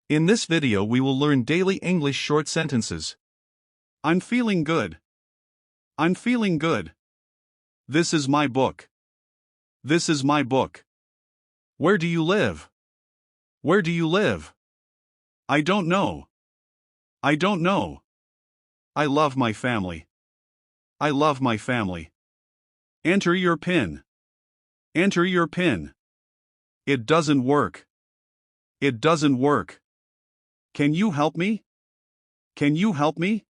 In this video we will learn daily English short sentences. I'm feeling good. I'm feeling good. This is my book. This is my book. Where do you live? Where do you live? I don't know. I don't know. I love my family. I love my family. Enter your PIN. Enter your PIN. It doesn't work. It doesn't work. Can you help me? Can you help me?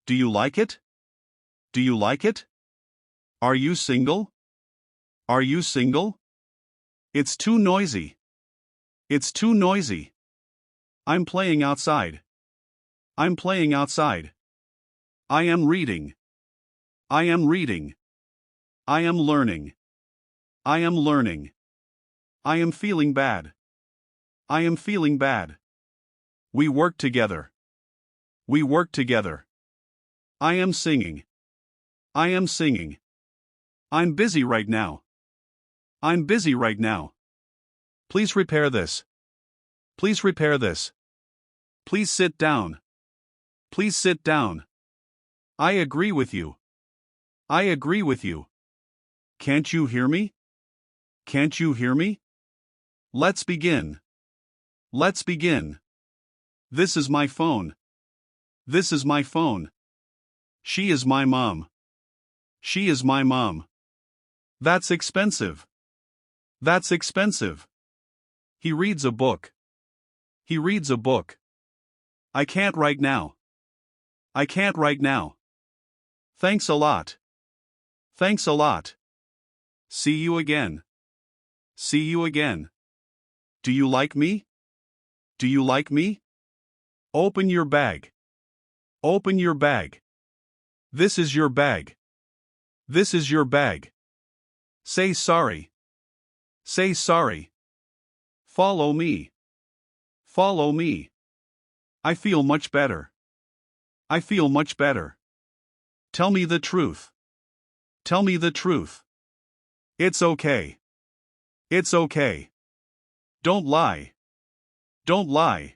Do you like it? Do you like it? Are you single? Are you single? It's too noisy. It's too noisy. I'm playing outside. I'm playing outside. I am reading. I am reading. I am learning. I am learning. I am feeling bad. I am feeling bad. We work together. We work together. I am singing. I am singing. I'm busy right now. I'm busy right now. Please repair this. Please repair this. Please sit down. Please sit down. I agree with you. I agree with you. Can't you hear me? Can't you hear me? Let's begin. Let's begin. This is my phone. This is my phone. She is my mom. She is my mom. That's expensive. That's expensive. He reads a book. He reads a book. I can't right now. I can't right now. Thanks a lot. Thanks a lot. See you again. See you again. Do you like me? Do you like me? Open your bag. Open your bag. This is your bag. This is your bag. Say sorry. Say sorry. Follow me. Follow me. I feel much better. I feel much better. Tell me the truth. Tell me the truth. It's okay. It's okay. Don't lie. Don't lie.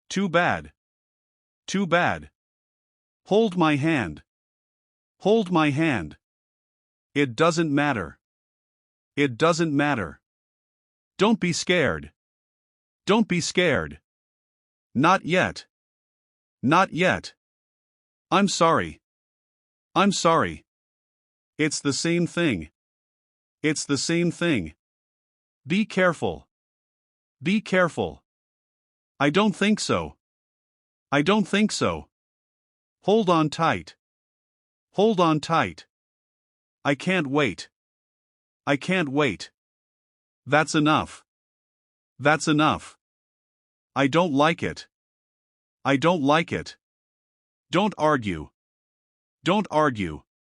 Too bad. Too bad. Hold my hand. Hold my hand. It doesn't matter. It doesn't matter. Don't be scared. Don't be scared. Not yet. Not yet. I'm sorry. I'm sorry. It's the same thing. It's the same thing. Be careful. Be careful. I don't think so. I don't think so. Hold on tight. Hold on tight. I can't wait. I can't wait. That's enough. That's enough. I don't like it. I don't like it. Don't argue. Don't argue.